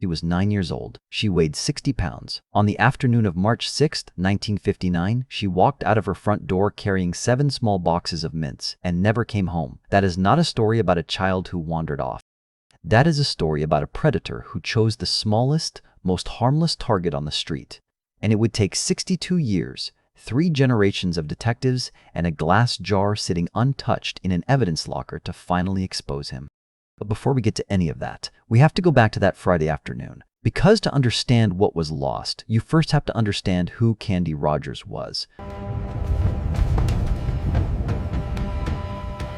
She was 9 years old. She weighed 60 pounds. On the afternoon of March 6, 1959, she walked out of her front door carrying 7 small boxes of mints and never came home. That is not a story about a child who wandered off. That is a story about a predator who chose the smallest, most harmless target on the street. And it would take 62 years, 3 generations of detectives, and a glass jar sitting untouched in an evidence locker to finally expose him. But before we get to any of that, we have to go back to that Friday afternoon. Because to understand what was lost, you first have to understand who Candi Rogers was.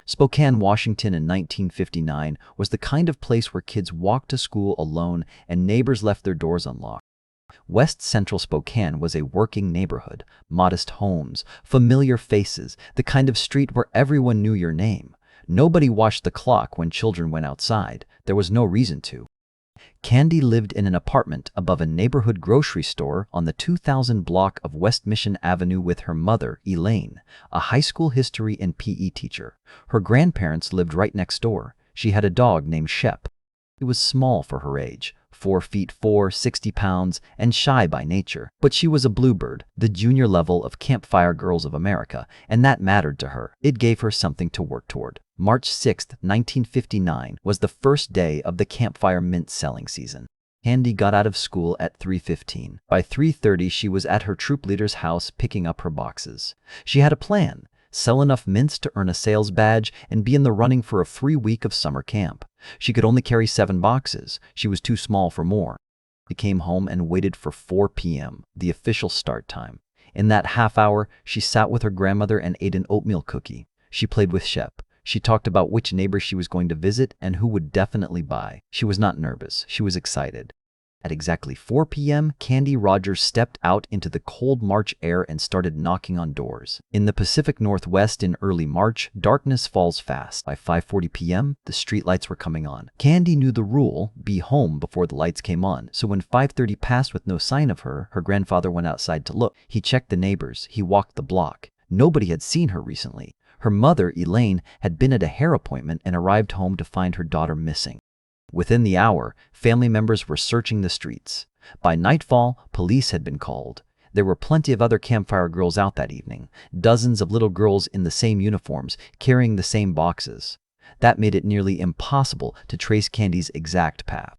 Spokane, Washington in 1959 was the kind of place where kids walked to school alone and neighbors left their doors unlocked. West Central Spokane was a working neighborhood, modest homes, familiar faces, the kind of street where everyone knew your name. Nobody watched the clock when children went outside. There was no reason to. Candi lived in an apartment above a neighborhood grocery store on the 2000 block of West Mission Avenue with her mother, Elaine, a high school history and PE teacher. Her grandparents lived right next door. She had a dog named Shep. He was small for her age, 4'4", 60 pounds, and shy by nature. But she was a bluebird, the junior level of Campfire Girls of America, and that mattered to her. It gave her something to work toward. March 6, 1959 was the first day of the Campfire mint selling season. Candi got out of school at 3:15. By 3:30, she was at her troop leader's house picking up her boxes. She had a plan: sell enough mints to earn a sales badge and be in the running for a free week of summer camp. She could only carry 7 boxes. She was too small for more. She came home and waited for 4 p.m., the official start time. In that half hour, she sat with her grandmother and ate an oatmeal cookie. She played with Shep. She talked about which neighbor she was going to visit and who would definitely buy. She was not nervous. She was excited. At exactly 4 p.m., Candi Rogers stepped out into the cold March air and started knocking on doors. In the Pacific Northwest in early March, darkness falls fast. By 5:40 p.m., the streetlights were coming on. Candi knew the rule: be home before the lights came on. So when 5:30 passed with no sign of her, her grandfather went outside to look. He checked the neighbors. He walked the block. Nobody had seen her recently. Her mother, Elaine, had been at a hair appointment and arrived home to find her daughter missing. Within the hour, family members were searching the streets. By nightfall, police had been called. There were plenty of other Campfire Girls out that evening, dozens of little girls in the same uniforms, carrying the same boxes. That made it nearly impossible to trace Candi's exact path.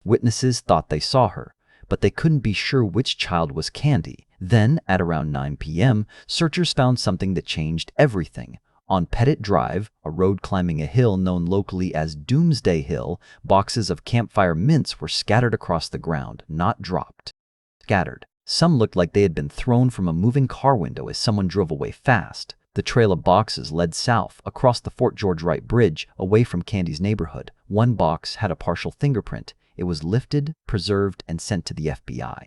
Witnesses thought they saw her, but they couldn't be sure which child was Candi. Then, at around 9 p.m., searchers found something that changed everything. On Pettit Drive, a road climbing a hill known locally as Doomsday Hill, boxes of Campfire mints were scattered across the ground, not dropped. Scattered. Some looked like they had been thrown from a moving car window as someone drove away fast. The trail of boxes led south, across the Fort George Wright Bridge, away from Candi's neighborhood. One box had a partial fingerprint. It was lifted, preserved, and sent to the FBI.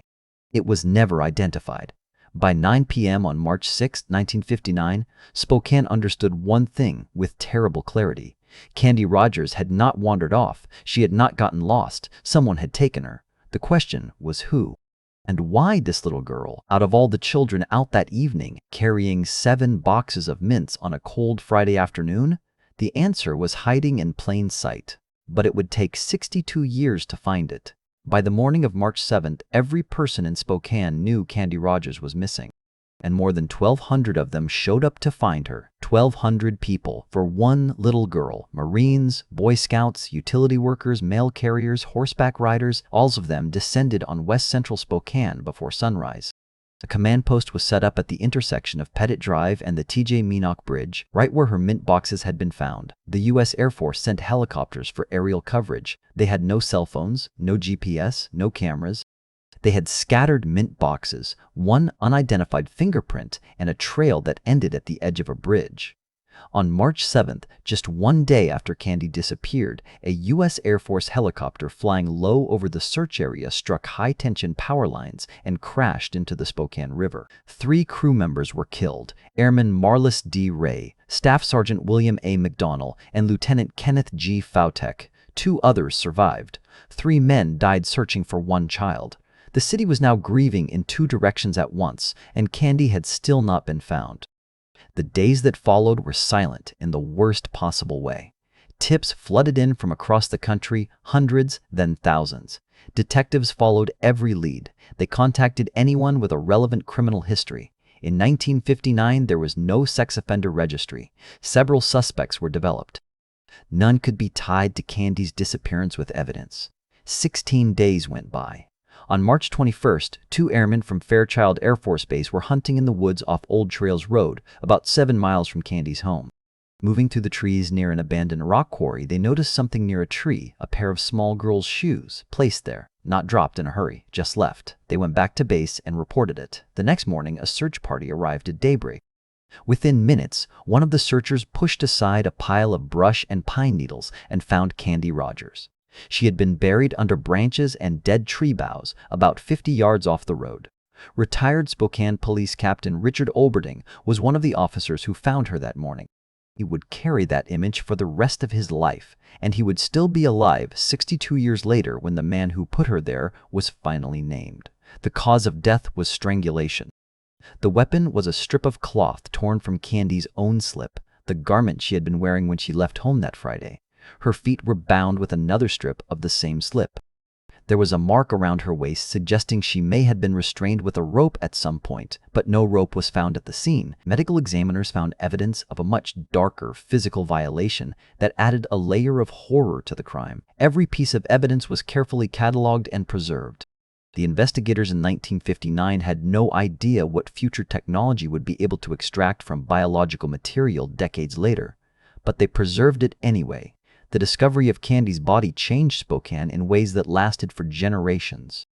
It was never identified. By 9 p.m. on March 6, 1959, Spokane understood one thing with terrible clarity. Candi Rogers had not wandered off. She had not gotten lost. Someone had taken her. The question was who? And why this little girl, out of all the children out that evening, carrying 7 boxes of mints on a cold Friday afternoon? The answer was hiding in plain sight. But it would take 62 years to find it. By the morning of March 7th, every person in Spokane knew Candi Rogers was missing. And more than 1,200 of them showed up to find her. 1,200 people for one little girl. Marines, Boy Scouts, utility workers, mail carriers, horseback riders, all of them descended on West Central Spokane before sunrise. A command post was set up at the intersection of Pettit Drive and the T.J. Meenock Bridge, right where her mint boxes had been found. The U.S. Air Force sent helicopters for aerial coverage. They had no cell phones, no GPS, no cameras. They had scattered mint boxes, one unidentified fingerprint, and a trail that ended at the edge of a bridge. On March 7th, just one day after Candi disappeared, a U.S. Air Force helicopter flying low over the search area struck high-tension power lines and crashed into the Spokane River. 3 crew members were killed: Airman Marlis D. Ray, Staff Sergeant William A. McDonnell, and Lieutenant Kenneth G. Fautek. 2 others survived. 3 men died searching for one child. The city was now grieving in 2 directions at once, and Candi had still not been found. The days that followed were silent in the worst possible way. Tips flooded in from across the country, hundreds, then thousands. Detectives followed every lead. They contacted anyone with a relevant criminal history. In 1959, there was no sex offender registry. Several suspects were developed. None could be tied to Candi's disappearance with evidence. 16 days went by. On March 21st, 2 airmen from Fairchild Air Force Base were hunting in the woods off Old Trails Road, about 7 miles from Candi's home. Moving through the trees near an abandoned rock quarry, they noticed something near a tree, a pair of small girls' shoes, placed there, not dropped in a hurry, just left. They went back to base and reported it. The next morning, a search party arrived at daybreak. Within minutes, one of the searchers pushed aside a pile of brush and pine needles and found Candi Rogers. She had been buried under branches and dead tree boughs about 50 yards off the road. Retired Spokane Police Captain Richard Olberding was one of the officers who found her that morning. He would carry that image for the rest of his life, and he would still be alive 62 years later when the man who put her there was finally named. The cause of death was strangulation. The weapon was a strip of cloth torn from Candi's own slip, the garment she had been wearing when she left home that Friday. Her feet were bound with another strip of the same slip. There was a mark around her waist suggesting she may have been restrained with a rope at some point, but no rope was found at the scene. Medical examiners found evidence of a much darker physical violation that added a layer of horror to the crime. Every piece of evidence was carefully cataloged and preserved. The investigators in 1959 had no idea what future technology would be able to extract from biological material decades later, but they preserved it anyway. The discovery of Candi's body changed Spokane in ways that lasted for generations.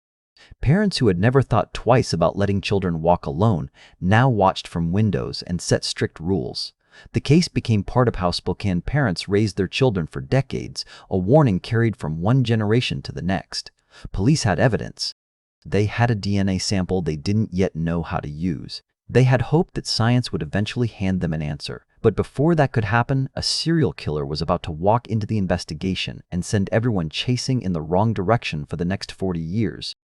Parents who had never thought twice about letting children walk alone now watched from windows and set strict rules. The case became part of how Spokane parents raised their children for decades, a warning carried from one generation to the next. Police had evidence. They had a DNA sample they didn't yet know how to use. They had hoped that science would eventually hand them an answer. But before that could happen, a serial killer was about to walk into the investigation and send everyone chasing in the wrong direction for the next 40 years.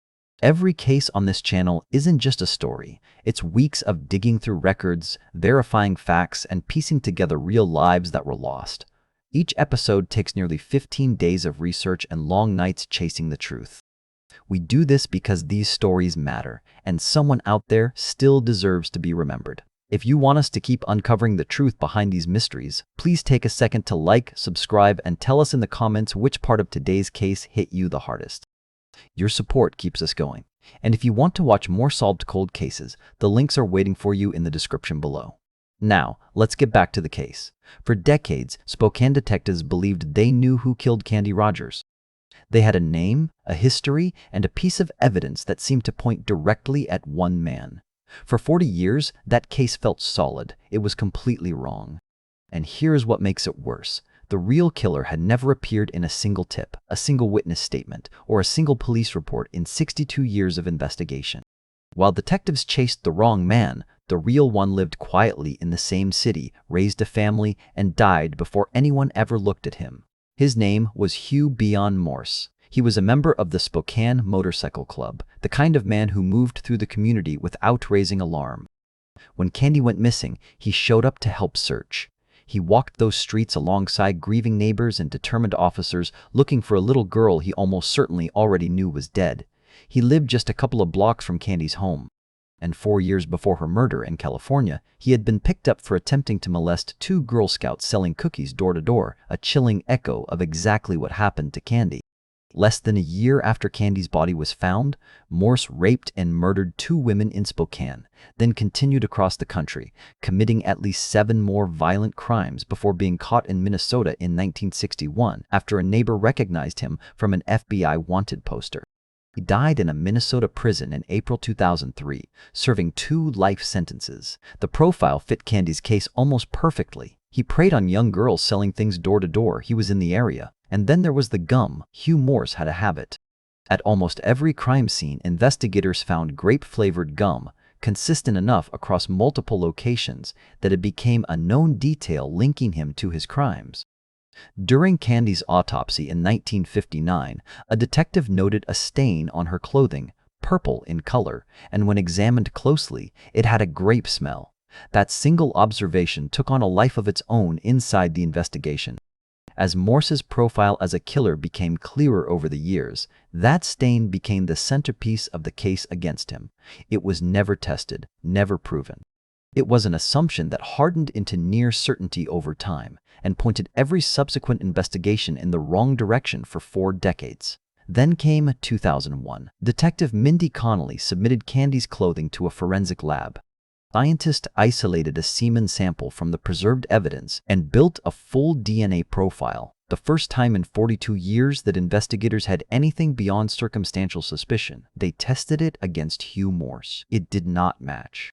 Every case on this channel isn't just a story. It's weeks of digging through records, verifying facts, and piecing together real lives that were lost. Each episode takes nearly 15 days of research and long nights chasing the truth. We do this because these stories matter, and someone out there still deserves to be remembered. If you want us to keep uncovering the truth behind these mysteries, please take a second to like, subscribe, and tell us in the comments which part of today's case hit you the hardest. Your support keeps us going. And if you want to watch more solved cold cases, the links are waiting for you in the description below. Now, let's get back to the case. For decades, Spokane detectives believed they knew who killed Candi Rogers. They had a name, a history, and a piece of evidence that seemed to point directly at one man. For 40 years, that case felt solid. It was completely wrong. And here's what makes it worse. The real killer had never appeared in a single tip, a single witness statement, or a single police report in 62 years of investigation. While detectives chased the wrong man, the real one lived quietly in the same city, raised a family, and died before anyone ever looked at him. His name was Hugh Beon Morse. He was a member of the Spokane Motorcycle Club, the kind of man who moved through the community without raising alarm. When Candi went missing, he showed up to help search. He walked those streets alongside grieving neighbors and determined officers looking for a little girl he almost certainly already knew was dead. He lived just a couple of blocks from Candi's home. And 4 years before her murder in California, he had been picked up for attempting to molest 2 Girl Scouts selling cookies door to door, a chilling echo of exactly what happened to Candi. Less than a year after Candi's body was found, Morse raped and murdered 2 women in Spokane, then continued across the country, committing at least 7 more violent crimes before being caught in Minnesota in 1961 after a neighbor recognized him from an FBI wanted poster. He died in a Minnesota prison in April 2003, serving 2 life sentences. The profile fit Candi's case almost perfectly. He preyed on young girls selling things door to door. He was in the area. And then there was the gum. Hugh Morse had a habit. At almost every crime scene, investigators found grape-flavored gum, consistent enough across multiple locations that it became a known detail linking him to his crimes. During Candi's autopsy in 1959, a detective noted a stain on her clothing, purple in color, and when examined closely, it had a grape smell. That single observation took on a life of its own inside the investigation. As Morse's profile as a killer became clearer over the years, that stain became the centerpiece of the case against him. It was never tested, never proven. It was an assumption that hardened into near certainty over time and pointed every subsequent investigation in the wrong direction for 4 decades. Then came 2001. Detective Mindy Connolly submitted Candi's clothing to a forensic lab. Scientists isolated a semen sample from the preserved evidence and built a full DNA profile, the first time in 42 years that investigators had anything beyond circumstantial suspicion. They tested it against Hugh Morse. It did not match.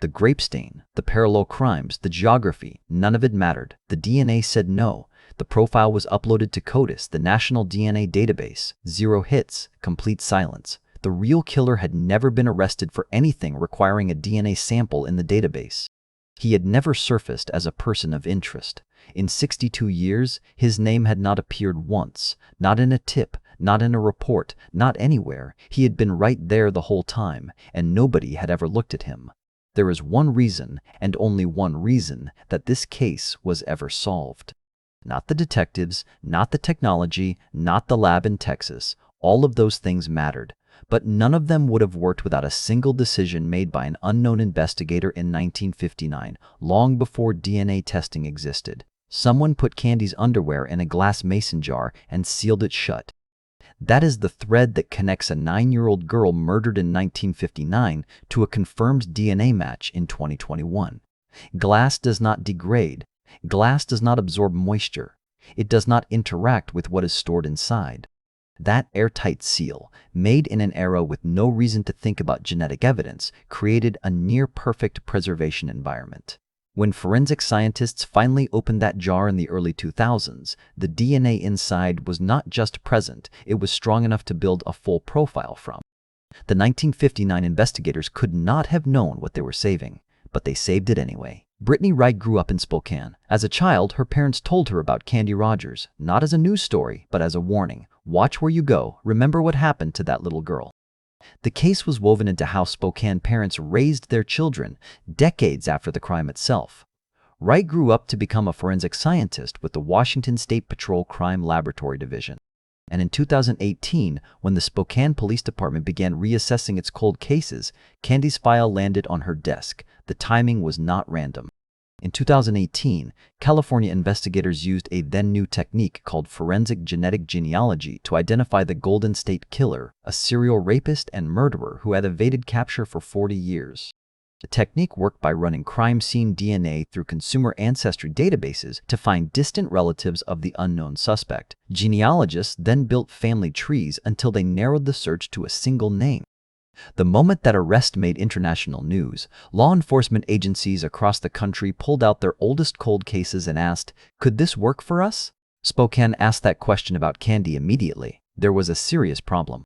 The grape stain, the parallel crimes, the geography, none of it mattered. The DNA said no. The profile was uploaded to CODIS, the national DNA database. 0 hits, complete silence. The real killer had never been arrested for anything requiring a DNA sample in the database. He had never surfaced as a person of interest. In 62 years, his name had not appeared once, not in a tip, not in a report, not anywhere. He had been right there the whole time, and nobody had ever looked at him. There is one reason, and only one reason, that this case was ever solved. Not the detectives, not the technology, not the lab in Texas. All of those things mattered, but none of them would have worked without a single decision made by an unknown investigator in 1959, long before DNA testing existed. Someone put Candi's underwear in a glass mason jar and sealed it shut. That is the thread that connects a 9-year-old girl murdered in 1959 to a confirmed DNA match in 2021. Glass does not degrade. Glass does not absorb moisture. It does not interact with what is stored inside. That airtight seal, made in an era with no reason to think about genetic evidence, created a near-perfect preservation environment. When forensic scientists finally opened that jar in the early 2000s, the DNA inside was not just present, it was strong enough to build a full profile from. The 1959 investigators could not have known what they were saving, but they saved it anyway. Brittany Wright grew up in Spokane. As a child, her parents told her about Candi Rogers, not as a news story, but as a warning. Watch where you go. Remember what happened to that little girl. The case was woven into how Spokane parents raised their children decades after the crime itself. Wright grew up to become a forensic scientist with the Washington State Patrol Crime Laboratory Division. And in 2018, when the Spokane Police Department began reassessing its cold cases, Candi's file landed on her desk. The timing was not random. In 2018, California investigators used a then-new technique called forensic genetic genealogy to identify the Golden State Killer, a serial rapist and murderer who had evaded capture for 40 years. The technique worked by running crime scene DNA through consumer ancestry databases to find distant relatives of the unknown suspect. Genealogists then built family trees until they narrowed the search to a single name. The moment that arrest made international news, law enforcement agencies across the country pulled out their oldest cold cases and asked, "Could this work for us?" Spokane asked that question about Candi immediately. There was a serious problem.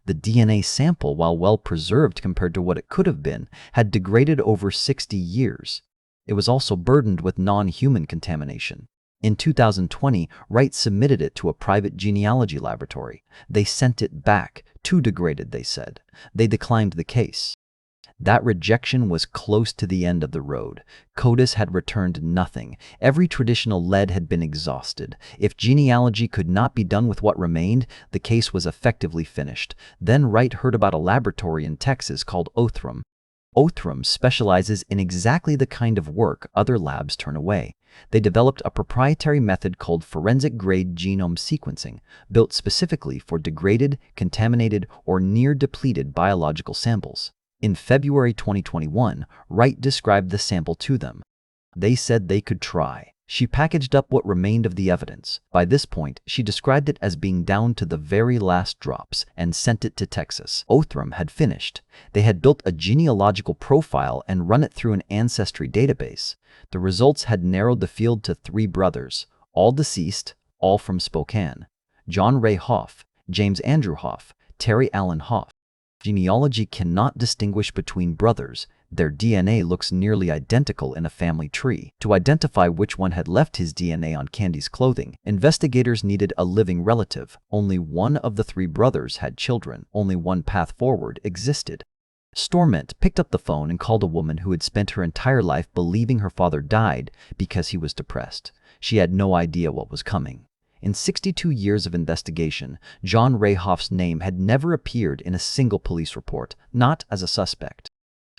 The DNA sample, while well preserved compared to what it could have been, had degraded over 60 years. It was also burdened with non-human contamination. In 2020, Wright submitted it to a private genealogy laboratory. They sent it back. Too degraded, they said. They declined the case. That rejection was close to the end of the road. CODIS had returned nothing. Every traditional lead had been exhausted. If genealogy could not be done with what remained, the case was effectively finished. Then Wright heard about a laboratory in Texas called Othram. Othram specializes in exactly the kind of work other labs turn away. They developed a proprietary method called forensic-grade genome sequencing, built specifically for degraded, contaminated, or near-depleted biological samples. In February 2021, Wright described the sample to them. They said they could try. She packaged up what remained of the evidence. By this point, she described it as being down to the very last drops and sent it to Texas. Othram had finished. They had built a genealogical profile and run it through an ancestry database. The results had narrowed the field to 3 brothers, all deceased, all from Spokane. John Ray Hoff, James Andrew Hoff, Terry Allen Hoff. Genealogy cannot distinguish between brothers. Their DNA looks nearly identical in a family tree. To identify which one had left his DNA on Candi's clothing, investigators needed a living relative. Only one of the 3 brothers had children. Only one path forward existed. Stormont picked up the phone and called a woman who had spent her entire life believing her father died because he was depressed. She had no idea what was coming. In 62 years of investigation, John Ray Hoff's name had never appeared in a single police report, not as a suspect,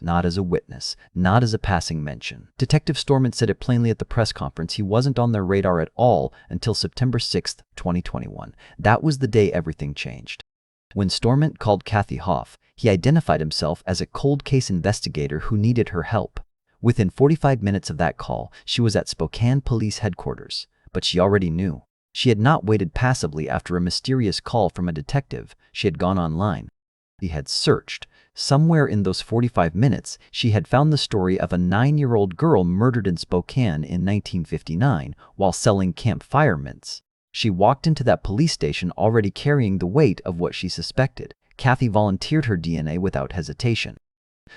not as a witness, not as a passing mention. Detective Stormont said it plainly at the press conference. He wasn't on their radar at all until September 6, 2021. That was the day everything changed. When Stormont called Kathy Hoff, he identified himself as a cold case investigator who needed her help. Within 45 minutes of that call, she was at Spokane Police Headquarters. But she already knew. She had not waited passively after a mysterious call from a detective. She had gone online. He had searched. Somewhere in those 45 minutes, she had found the story of a 9-year-old girl murdered in Spokane in 1959 while selling campfire mints. She walked into that police station already carrying the weight of what she suspected. Kathy volunteered her DNA without hesitation.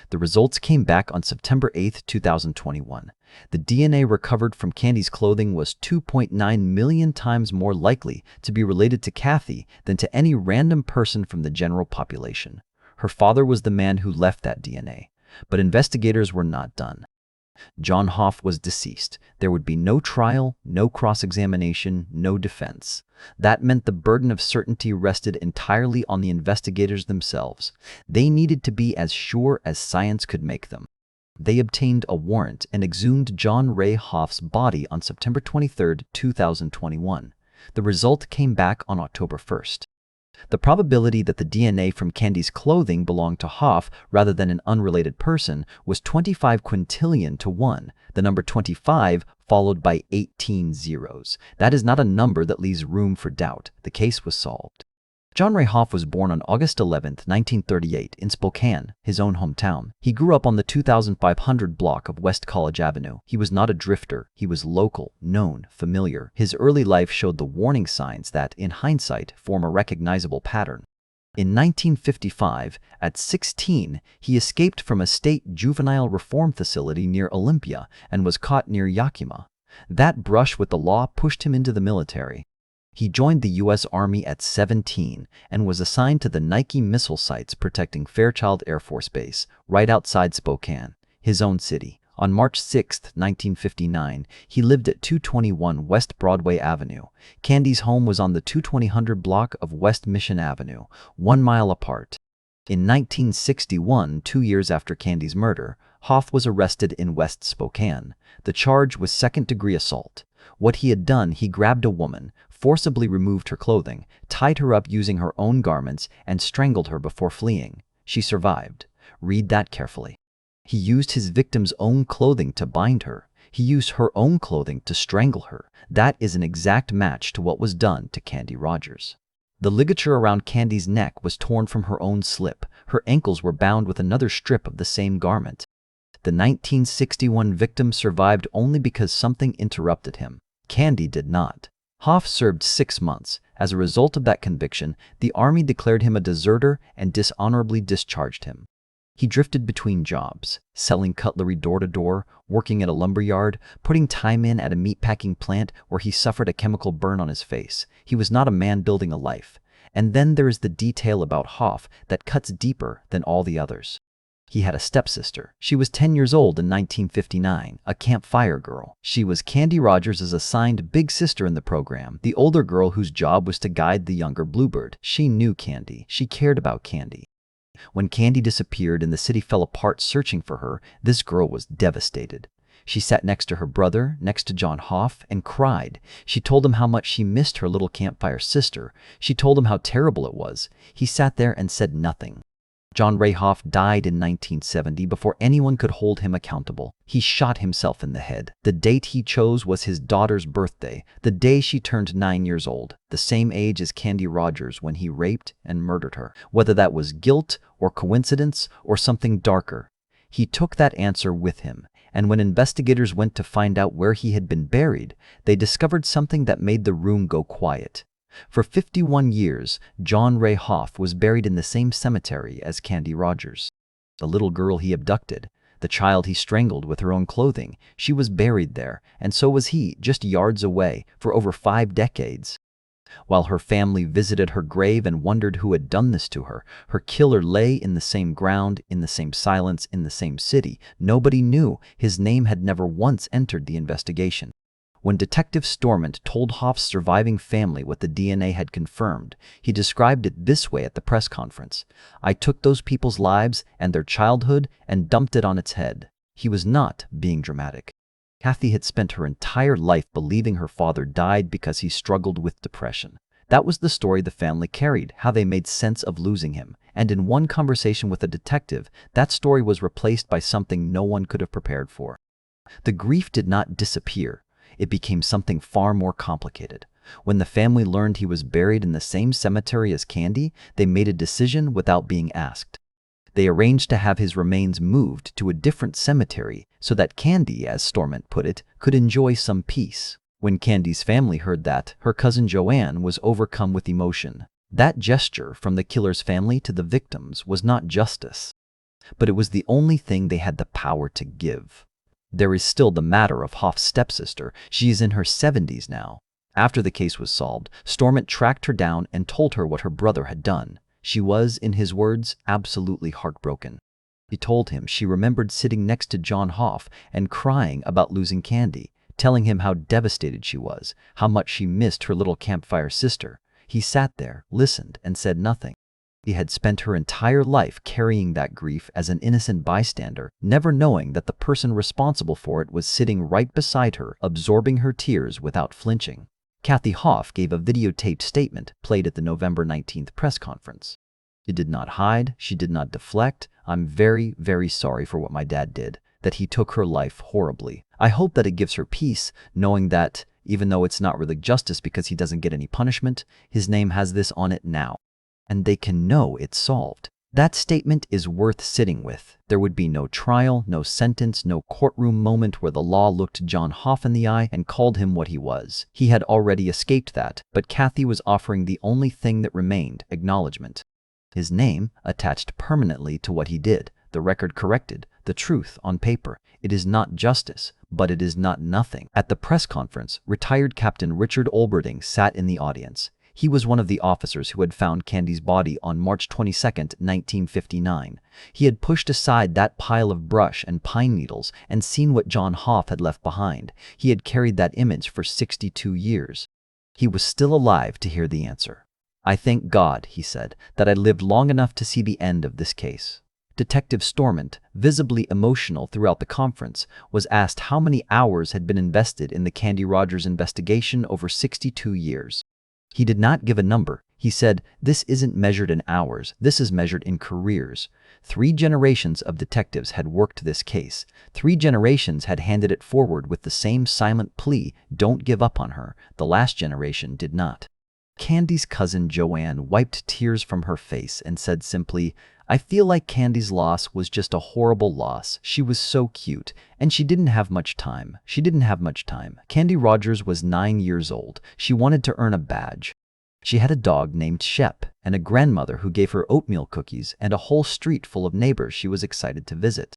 The results came back on September 8, 2021. The DNA recovered from Candi's clothing was 2.9 million times more likely to be related to Kathy than to any random person from the general population. Her father was the man who left that DNA. But investigators were not done. John Hoff was deceased. There would be no trial, no cross-examination, no defense. That meant the burden of certainty rested entirely on the investigators themselves. They needed to be as sure as science could make them. They obtained a warrant and exhumed John Ray Hoff's body on September 23, 2021. The result came back on October 1st. The probability that the DNA from Candi's clothing belonged to Hoff rather than an unrelated person was 25 quintillion to 1, the number 25 followed by 18 zeros. That is not a number that leaves room for doubt. The case was solved. John Ray Hoff was born on August 11, 1938 in Spokane, his own hometown. He grew up on the 2500 block of West College Avenue. He was not a drifter. He was local, known, familiar. His early life showed the warning signs that, in hindsight, form a recognizable pattern. In 1955, at 16, he escaped from a state juvenile reform facility near Olympia and was caught near Yakima. That brush with the law pushed him into the military. He joined the U.S. Army at 17 and was assigned to the Nike missile sites protecting Fairchild Air Force Base, right outside Spokane, his own city. On March 6, 1959, he lived at 221 West Broadway Avenue. Candi's home was on the 2200 block of West Mission Avenue, 1 mile apart. In 1961, 2 years after Candi's murder, Hoff was arrested in West Spokane. The charge was second-degree assault. What he had done, he grabbed a woman, forcibly removed her clothing, tied her up using her own garments, and strangled her before fleeing. She survived. Read that carefully. He used his victim's own clothing to bind her. He used her own clothing to strangle her. That is an exact match to what was done to Candi Rogers. The ligature around Candi's neck was torn from her own slip. Her ankles were bound with another strip of the same garment. The 1961 victim survived only because something interrupted him. Candi did not. Hoff served 6 months. As a result of that conviction, the Army declared him a deserter and dishonorably discharged him. He drifted between jobs, selling cutlery door to door, working at a lumberyard, putting time in at a meatpacking plant where he suffered a chemical burn on his face. He was not a man building a life. And then there is the detail about Hoff that cuts deeper than all the others. He had a stepsister. She was 10 years old in 1959, a campfire girl. She was Candi Rogers' assigned big sister in the program, the older girl whose job was to guide the younger Bluebird. She knew Candi. She cared about Candi. When Candi disappeared and the city fell apart searching for her, this girl was devastated. She sat next to her brother, next to John Hoff, and cried. She told him how much she missed her little campfire sister. She told him how terrible it was. He sat there and said nothing. John Ray Hoff died in 1970 before anyone could hold him accountable. He shot himself in the head. The date he chose was his daughter's birthday, the day she turned 9 years old, the same age as Candi Rogers when he raped and murdered her. Whether that was guilt or coincidence or something darker, he took that answer with him. And when investigators went to find out where he had been buried, they discovered something that made the room go quiet. For 51 years, John Ray Hoff was buried in the same cemetery as Candi Rogers. The little girl he abducted, the child he strangled with her own clothing, she was buried there, and so was he, just yards away, for over 5 decades. While her family visited her grave and wondered who had done this to her, her killer lay in the same ground, in the same silence, in the same city. Nobody knew. His name had never once entered the investigation. When Detective Stormont told Hoff's surviving family what the DNA had confirmed, he described it this way at the press conference: "I took those people's lives and their childhood and dumped it on its head." He was not being dramatic. Kathy had spent her entire life believing her father died because he struggled with depression. That was the story the family carried, how they made sense of losing him. And in one conversation with a detective, that story was replaced by something no one could have prepared for. The grief did not disappear. It became something far more complicated. When the family learned he was buried in the same cemetery as Candi, they made a decision without being asked. They arranged to have his remains moved to a different cemetery so that Candi, as Stormont put it, could enjoy some peace. When Candi's family heard that, her cousin Joanne was overcome with emotion. That gesture from the killer's family to the victims was not justice, but it was the only thing they had the power to give. There is still the matter of Hoff's stepsister. She is in her 70s now. After the case was solved, Stormont tracked her down and told her what her brother had done. She was, in his words, absolutely heartbroken. He told him she remembered sitting next to John Hoff and crying about losing Candi, telling him how devastated she was, how much she missed her little campfire sister. He sat there, listened, and said nothing. He had spent her entire life carrying that grief as an innocent bystander, never knowing that the person responsible for it was sitting right beside her, absorbing her tears without flinching. Kathy Hoff gave a videotaped statement played at the November 19th press conference. She did not hide, she did not deflect. "I'm very, very sorry for what my dad did, that he took her life horribly. I hope that it gives her peace, knowing that, even though it's not really justice because he doesn't get any punishment, his name has this on it now. And they can know it's solved." That statement is worth sitting with. There would be no trial, no sentence, no courtroom moment where the law looked John Hoff in the eye and called him what he was. He had already escaped that, but Kathy was offering the only thing that remained: acknowledgement. His name attached permanently to what he did, the record corrected, the truth on paper. It is not justice, but it is not nothing. At the press conference, retired Captain Richard Olberding sat in the audience. He was one of the officers who had found Candi's body on March 22, 1959. He had pushed aside that pile of brush and pine needles and seen what John Hoff had left behind. He had carried that image for 62 years. He was still alive to hear the answer. "I thank God," he said, "that I lived long enough to see the end of this case." Detective Stormont, visibly emotional throughout the conference, was asked how many hours had been invested in the Candi Rogers investigation over 62 years. He did not give a number. He said, "This isn't measured in hours, this is measured in careers." 3 generations of detectives had worked this case. 3 generations had handed it forward with the same silent plea: don't give up on her. The last generation did not. Candi's cousin Joanne wiped tears from her face and said simply, "I feel like Candi's loss was just a horrible loss. She was so cute, and she didn't have much time. Candi Rogers was 9 years old. She wanted to earn a badge. She had a dog named Shep, and a grandmother who gave her oatmeal cookies, and a whole street full of neighbors she was excited to visit.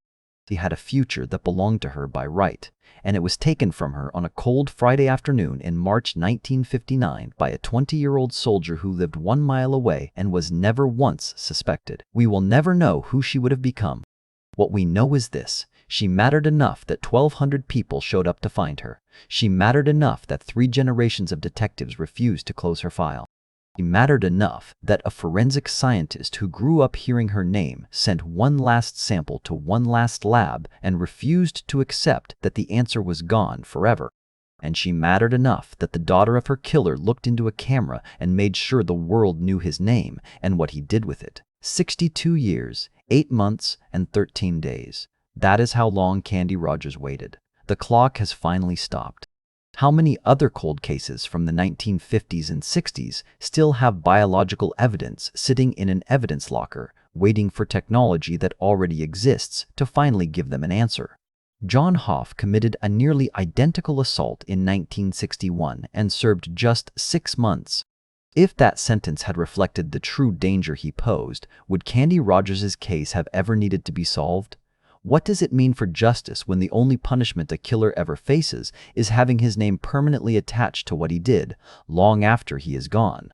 She had a future that belonged to her by right, and it was taken from her on a cold Friday afternoon in March 1959 by a 20-year-old soldier who lived 1 mile away and was never once suspected. We will never know who she would have become. What we know is this: she mattered enough that 1,200 people showed up to find her. She mattered enough that 3 generations of detectives refused to close her file. She mattered enough that a forensic scientist who grew up hearing her name sent one last sample to one last lab and refused to accept that the answer was gone forever. And she mattered enough that the daughter of her killer looked into a camera and made sure the world knew his name and what he did with it. 62 years, 8 months, and 13 days. That is how long Candi Rogers waited. The clock has finally stopped. How many other cold cases from the 1950s and 60s still have biological evidence sitting in an evidence locker, waiting for technology that already exists to finally give them an answer? John Hoff committed a nearly identical assault in 1961 and served just 6 months. If that sentence had reflected the true danger he posed, would Candi Rogers' case have ever needed to be solved? What does it mean for justice when the only punishment a killer ever faces is having his name permanently attached to what he did, long after he is gone?